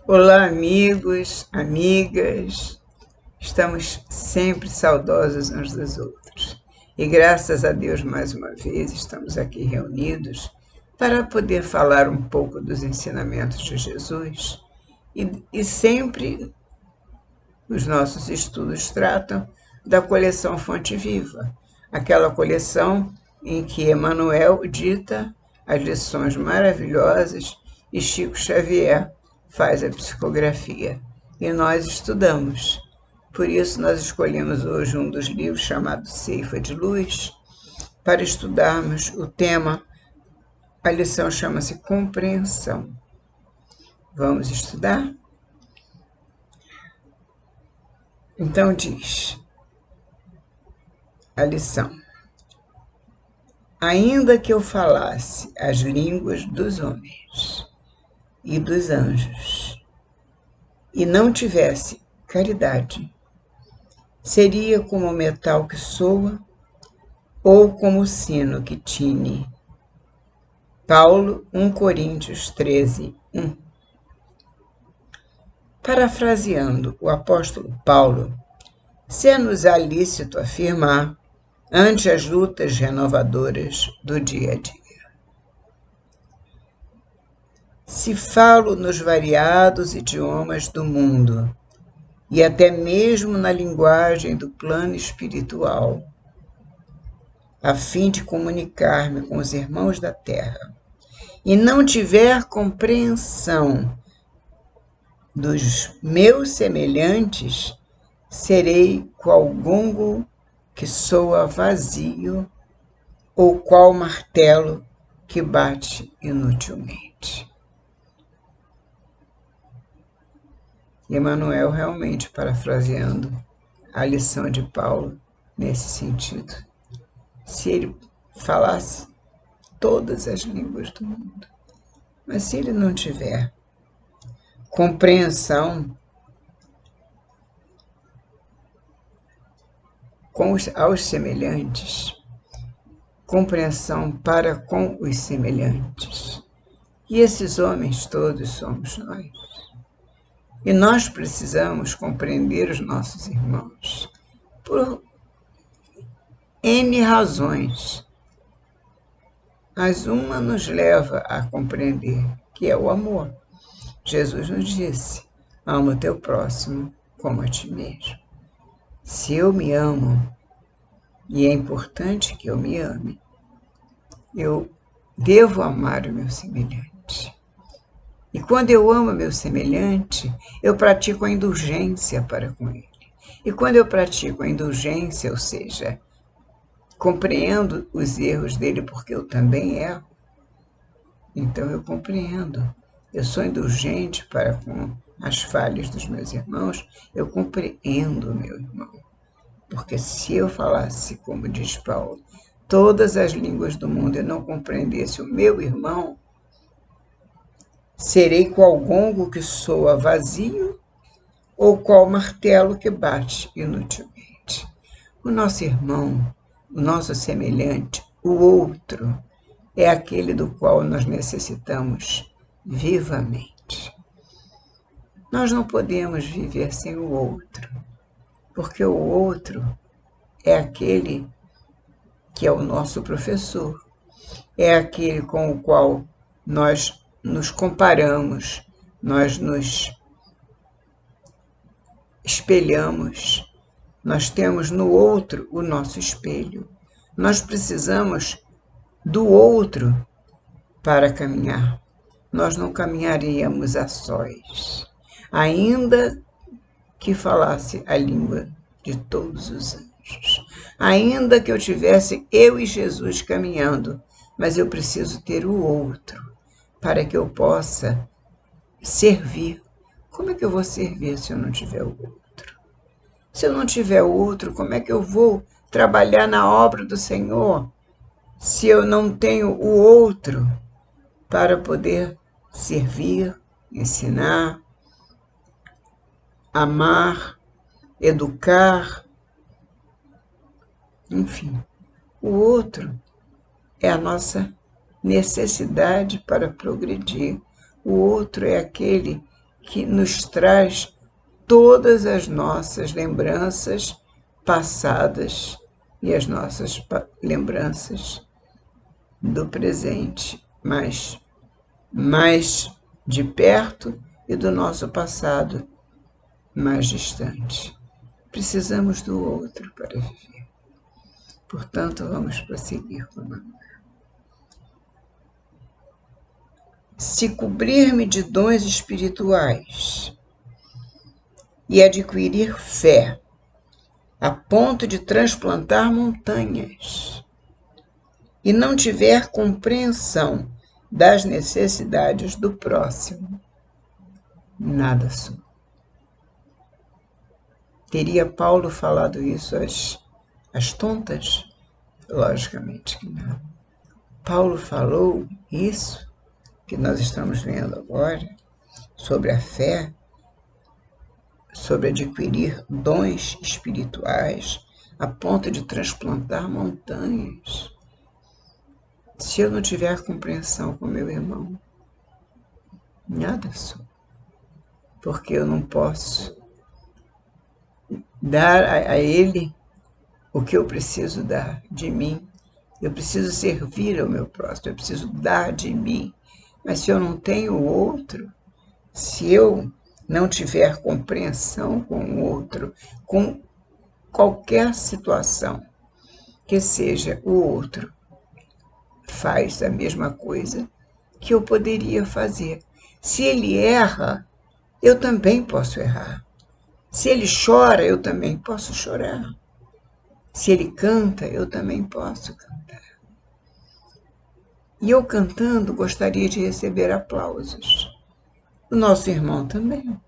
Olá, amigos, amigas. Estamos sempre saudosos uns dos outros. E graças a Deus, mais uma vez, estamos aqui reunidos para poder falar um pouco dos ensinamentos de Jesus. E sempre os nossos estudos tratam da coleção Fonte Viva, aquela coleção em que Emmanuel dita as lições maravilhosas e Chico Xavier faz a psicografia. E nós estudamos. Por isso, nós escolhemos hoje um dos livros chamado Ceifa de Luz, para estudarmos o tema. A lição chama-se Compreensão. Vamos estudar? Então diz a lição: ainda que eu falasse as línguas dos homens e dos anjos, e não tivesse caridade, seria como o metal que soa ou como o sino que tine. Paulo, 1 Coríntios 13, 1. Parafraseando o apóstolo Paulo, se-nos-á lícito afirmar ante as lutas renovadoras do dia a dia. Se falo nos variados idiomas do mundo, e até mesmo na linguagem do plano espiritual, a fim de comunicar-me com os irmãos da terra, e não tiver compreensão dos meus semelhantes, serei qual gongo que soa vazio ou qual martelo que bate inutilmente. Emmanuel realmente parafraseando a lição de Paulo nesse sentido. Se ele falasse todas as línguas do mundo, mas se ele não tiver compreensão aos semelhantes, compreensão para com os semelhantes, e esses homens todos somos nós. E nós precisamos compreender os nossos irmãos por N razões. Mas uma nos leva a compreender, que é o amor. Jesus nos disse: ama o teu próximo como a ti mesmo. Se eu me amo, e é importante que eu me ame, eu devo amar o meu semelhante. E quando eu amo o meu semelhante, eu pratico a indulgência para com ele. E quando eu pratico a indulgência, ou seja, compreendo os erros dele porque eu também erro, então eu compreendo. Eu sou indulgente para com as falhas dos meus irmãos, eu compreendo o meu irmão. Porque se eu falasse, como diz Paulo, todas as línguas do mundo e não compreendesse o meu irmão, serei qual gongo que soa vazio ou qual martelo que bate inutilmente. O nosso irmão, o nosso semelhante, o outro, é aquele do qual nós necessitamos vivamente. Nós não podemos viver sem o outro, porque o outro é aquele que é o nosso professor, é aquele com o qual nós nos comparamos, nós nos espelhamos, nós temos no outro o nosso espelho. Nós precisamos do outro para caminhar. Nós não caminharíamos a sós, ainda que falasse a língua de todos os anjos, ainda que eu tivesse eu e Jesus caminhando, mas eu preciso ter o outro para que eu possa servir. Como é que eu vou servir se eu não tiver o outro? Se eu não tiver o outro, como é que eu vou trabalhar na obra do Senhor se eu não tenho o outro para poder servir, ensinar, amar, educar, enfim. O outro é a nossa necessidade para progredir. O outro é aquele que nos traz todas as nossas lembranças passadas e as nossas lembranças do presente, mais de perto, e do nosso passado mais distante. Precisamos do outro para viver. Portanto, vamos prosseguir com a Se cobrir-me de dons espirituais e adquirir fé, a ponto de transplantar montanhas, e não tiver compreensão das necessidades do próximo, nada sou. Teria Paulo falado isso às tontas? Logicamente que não. Paulo falou isso que nós estamos vendo agora, sobre a fé, sobre adquirir dons espirituais, a ponto de transplantar montanhas. Se eu não tiver compreensão com meu irmão, nada sou. Porque eu não posso dar a ele o que eu preciso dar de mim. Eu preciso servir ao meu próximo, eu preciso dar de mim. Mas se eu não tenho o outro, se eu não tiver compreensão com o outro, com qualquer situação que seja o outro, faz a mesma coisa que eu poderia fazer. Se ele erra, eu também posso errar. Se ele chora, eu também posso chorar. Se ele canta, eu também posso cantar. E eu cantando, gostaria de receber aplausos. O nosso irmão também.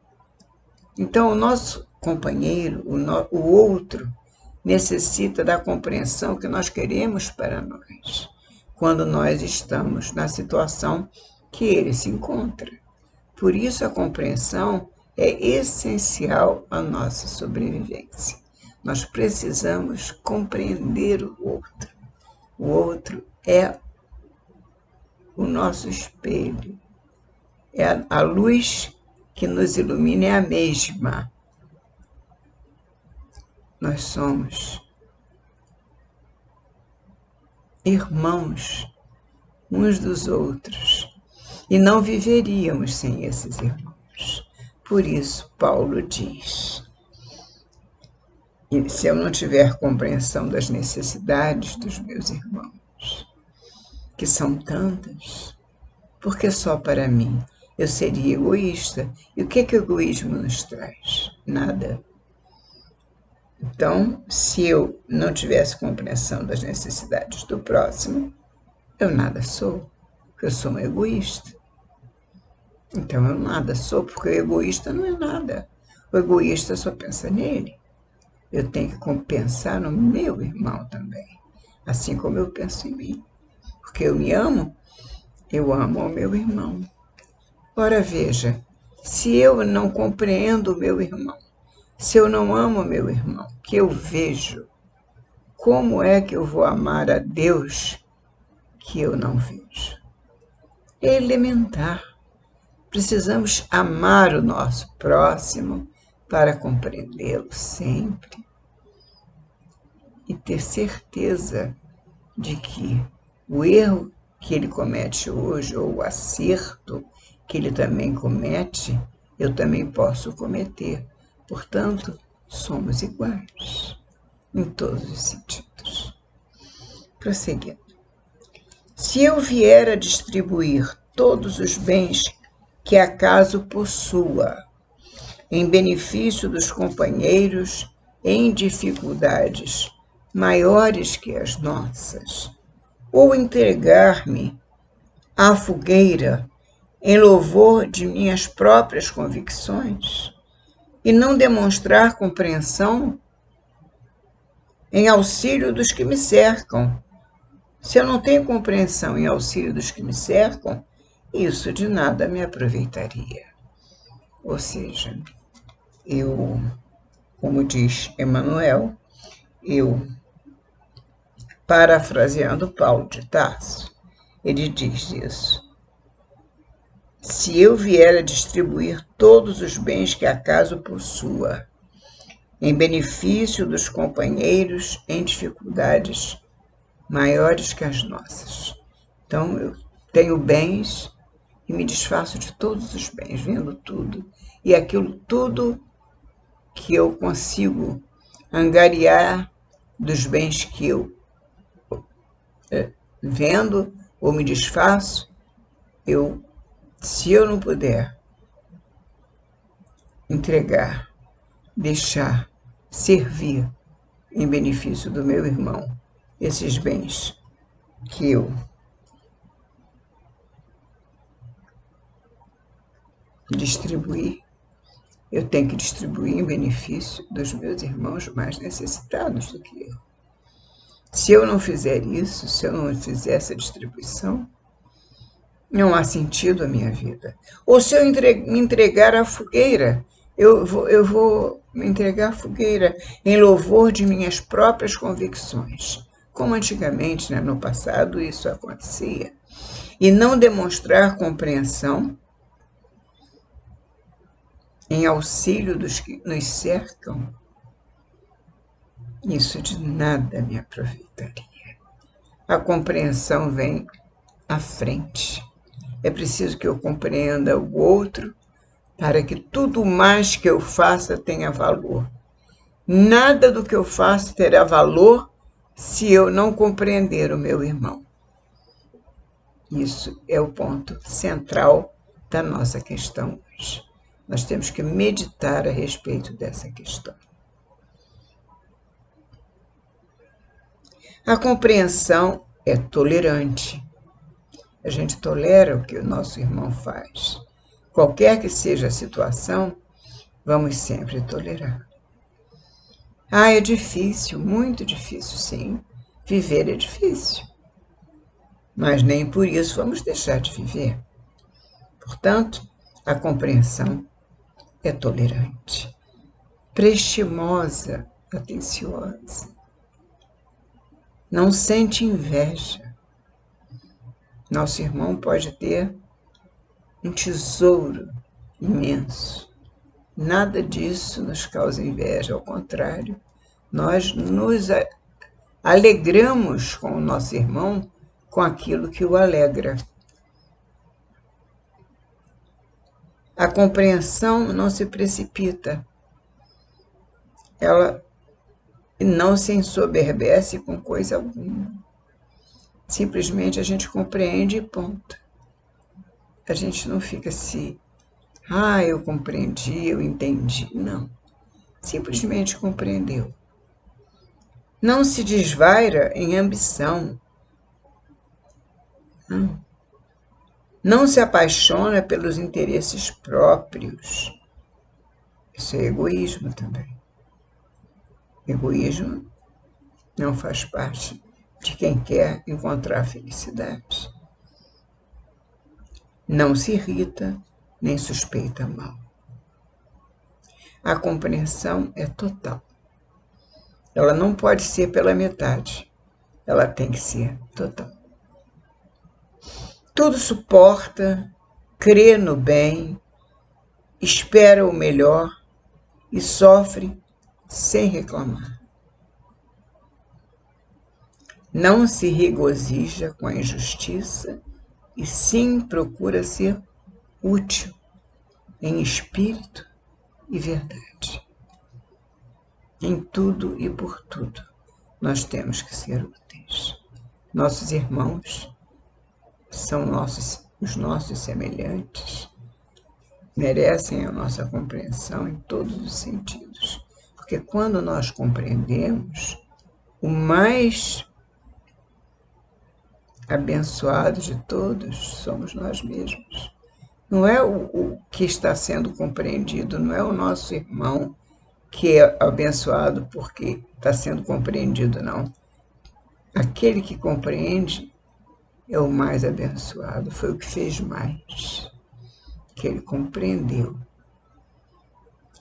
Então, o nosso companheiro, o outro, necessita da compreensão que nós queremos para nós, quando nós estamos na situação que ele se encontra. Por isso, a compreensão é essencial à nossa sobrevivência. Nós precisamos compreender o outro. O outro é o nosso espelho. É a luz que nos ilumina, é a mesma. Nós somos irmãos uns dos outros e não viveríamos sem esses irmãos. Por isso, Paulo diz: e se eu não tiver compreensão das necessidades dos meus irmãos, que são tantas, porque só para mim eu seria egoísta. E o que o egoísmo nos traz? Nada. Então, se eu não tivesse compreensão das necessidades do próximo, eu nada sou, porque eu sou um egoísta. Então, eu nada sou, porque o egoísta não é nada. O egoísta só pensa nele. Eu tenho que pensar no meu irmão também, assim como eu penso em mim. Porque eu me amo, eu amo o meu irmão. Ora, veja, se eu não compreendo o meu irmão, se eu não amo o meu irmão, que eu vejo, como é que eu vou amar a Deus que eu não vejo? É elementar. Precisamos amar o nosso próximo para compreendê-lo sempre e ter certeza de que o erro que ele comete hoje, ou o acerto que ele também comete, eu também posso cometer. Portanto, somos iguais em todos os sentidos. Prosseguindo. Se eu vier a distribuir todos os bens que acaso possua, em benefício dos companheiros em dificuldades maiores que as nossas, ou entregar-me à fogueira em louvor de minhas próprias convicções, e não demonstrar compreensão em auxílio dos que me cercam. Se eu não tenho compreensão em auxílio dos que me cercam, isso de nada me aproveitaria. Ou seja, eu, como diz Emmanuel, eu, parafraseando Paulo de Tarso, ele diz isso: se eu vier a distribuir todos os bens que acaso possua, em benefício dos companheiros em dificuldades maiores que as nossas. Então, eu tenho bens e me desfaço de todos os bens, vendo tudo. E aquilo tudo que eu consigo angariar dos bens que eu vendo ou me desfaço, se eu não puder entregar, deixar, servir em benefício do meu irmão, esses bens que eu distribuir, eu tenho que distribuir em benefício dos meus irmãos mais necessitados do que eu. Se eu não fizer isso, se eu não fizer essa distribuição, não há sentido a minha vida. Ou se eu me entregar à fogueira, eu vou me entregar à fogueira em louvor de minhas próprias convicções, como antigamente, né, no passado, isso acontecia, e não demonstrar compreensão em auxílio dos que nos cercam, isso de nada me aproveitaria. A compreensão vem à frente. É preciso que eu compreenda o outro para que tudo mais que eu faça tenha valor. Nada do que eu faço terá valor se eu não compreender o meu irmão. Isso é o ponto central da nossa questão hoje. Nós temos que meditar a respeito dessa questão. A compreensão é tolerante. A gente tolera o que o nosso irmão faz. Qualquer que seja a situação, vamos sempre tolerar. É difícil, muito difícil, sim. Viver é difícil. Mas nem por isso vamos deixar de viver. Portanto, a compreensão é tolerante, prestimosa, atenciosa. Não sente inveja. Nosso irmão pode ter um tesouro imenso. Nada disso nos causa inveja, ao contrário, nós nos alegramos com o nosso irmão com aquilo que o alegra. A compreensão não se precipita, ela não se ensoberbece com coisa alguma. Simplesmente a gente compreende e ponto. A gente não fica assim, eu compreendi, eu entendi. Não. Simplesmente compreendeu. Não se desvaira em ambição. Não se apaixona pelos interesses próprios. Isso é egoísmo também. Egoísmo não faz parte de quem quer encontrar felicidade. Não se irrita, nem suspeita mal. A compreensão é total. Ela não pode ser pela metade. Ela tem que ser total. Tudo suporta, crê no bem, espera o melhor e sofre sem reclamar. Não se regozija com a injustiça e sim procura ser útil em espírito e verdade. Em tudo e por tudo, nós temos que ser úteis. Nossos irmãos são os nossos semelhantes, merecem a nossa compreensão em todos os sentidos. Porque quando nós compreendemos, o mais abençoado de todos somos nós mesmos. Não é o que está sendo compreendido, não é o nosso irmão que é abençoado porque está sendo compreendido, não. Aquele que compreende é o mais abençoado, foi o que fez mais, que ele compreendeu.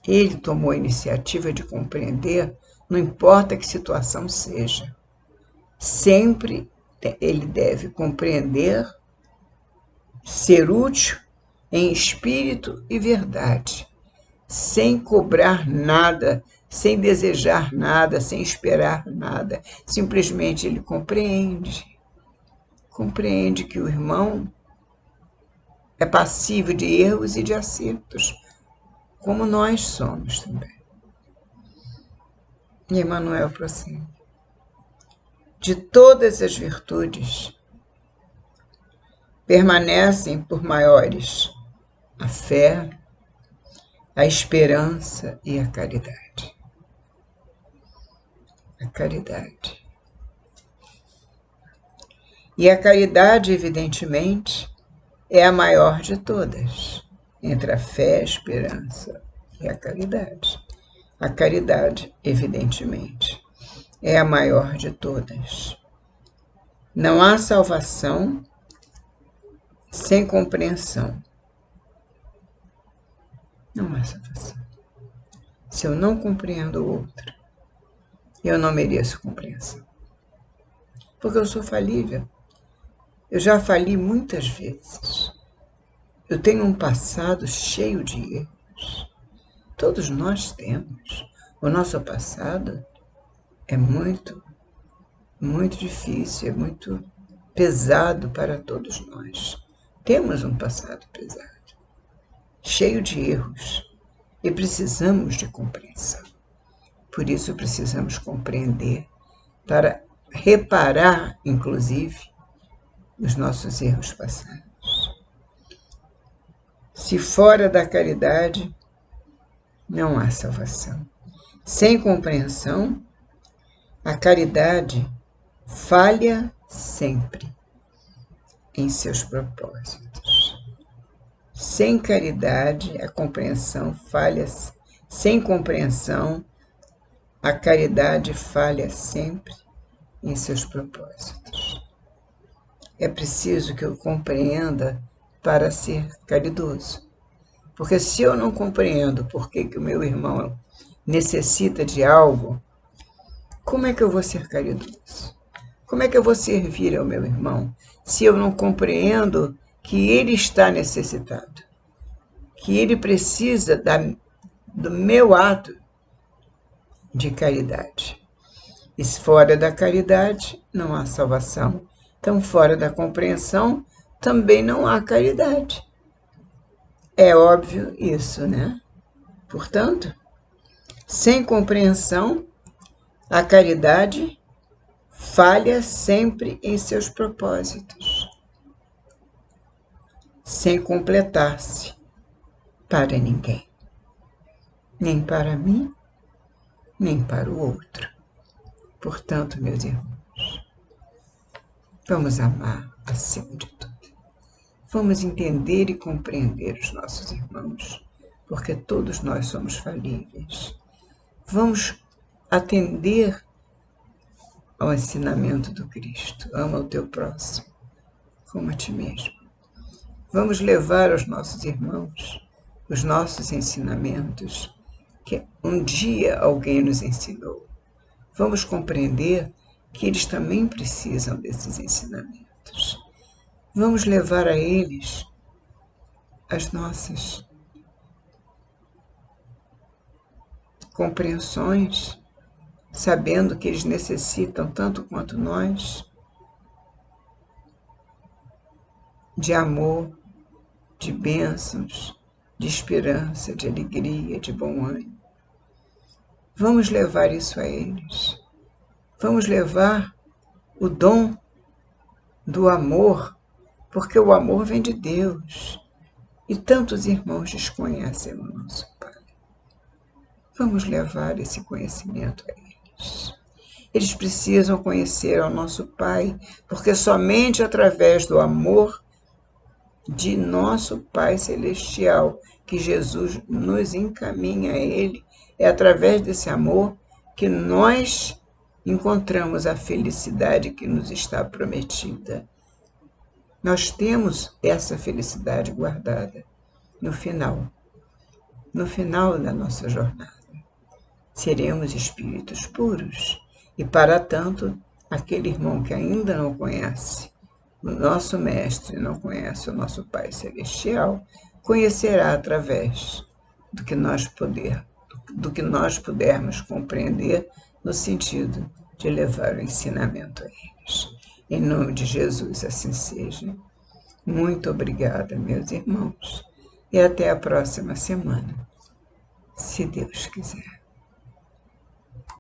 Ele tomou a iniciativa de compreender, não importa que situação seja. Sempre ele deve compreender, ser útil em espírito e verdade, sem cobrar nada, sem desejar nada, sem esperar nada. Simplesmente ele compreende que o irmão é passível de erros e de acertos, como nós somos também. E Emmanuel prossegue. De todas as virtudes, permanecem por maiores a fé, a esperança e a caridade. A caridade. E a caridade, evidentemente, é a maior de todas, entre a fé, a esperança e a caridade. A caridade, evidentemente, é a maior de todas. Não há salvação sem compreensão. Não há salvação. Se eu não compreendo o outro, eu não mereço compreensão. Porque eu sou falível. Eu já fali muitas vezes. Eu tenho um passado cheio de erros. Todos nós temos. O nosso passado é muito, muito difícil, é muito pesado para todos nós. Temos um passado pesado, cheio de erros, e precisamos de compreensão. Por isso precisamos compreender para reparar, inclusive, os nossos erros passados. Se fora da caridade, não há salvação. Sem compreensão, a caridade falha sempre em seus propósitos. Sem caridade, a compreensão falha. Sem compreensão, a caridade falha sempre em seus propósitos. É preciso que eu compreenda para ser caridoso. Porque se eu não compreendo por que o meu irmão necessita de algo, como é que eu vou ser caridoso? Como é que eu vou servir ao meu irmão se eu não compreendo que ele está necessitado? Que ele precisa do meu ato de caridade. E fora da caridade não há salvação. Então, fora da compreensão, também não há caridade. É óbvio isso, né? Portanto, sem compreensão, a caridade falha sempre em seus propósitos, sem completar-se para ninguém, nem para mim, nem para o outro. Portanto, meus irmãos, vamos amar acima de tudo. Vamos entender e compreender os nossos irmãos, porque todos nós somos falíveis. Vamos atender ao ensinamento do Cristo. Ama o teu próximo como a ti mesmo. Vamos levar aos nossos irmãos os nossos ensinamentos que um dia alguém nos ensinou. Vamos compreender que eles também precisam desses ensinamentos. Vamos levar a eles as nossas compreensões, sabendo que eles necessitam, tanto quanto nós, de amor, de bênçãos, de esperança, de alegria, de bom ânimo. Vamos levar isso a eles. Vamos levar o dom do amor, porque o amor vem de Deus. E tantos irmãos desconhecem o nosso Pai. Vamos levar esse conhecimento a eles. Eles precisam conhecer ao nosso Pai, porque somente através do amor de nosso Pai Celestial, que Jesus nos encaminha a Ele, é através desse amor que nós encontramos a felicidade que nos está prometida. Nós temos essa felicidade guardada no final da nossa jornada. Seremos espíritos puros. E, para tanto, aquele irmão que ainda não conhece o nosso Mestre, não conhece o nosso Pai Celestial, conhecerá através do que nós pudermos compreender no sentido de levar o ensinamento a eles. Em nome de Jesus, assim seja. Muito obrigada, meus irmãos, e até a próxima semana, se Deus quiser.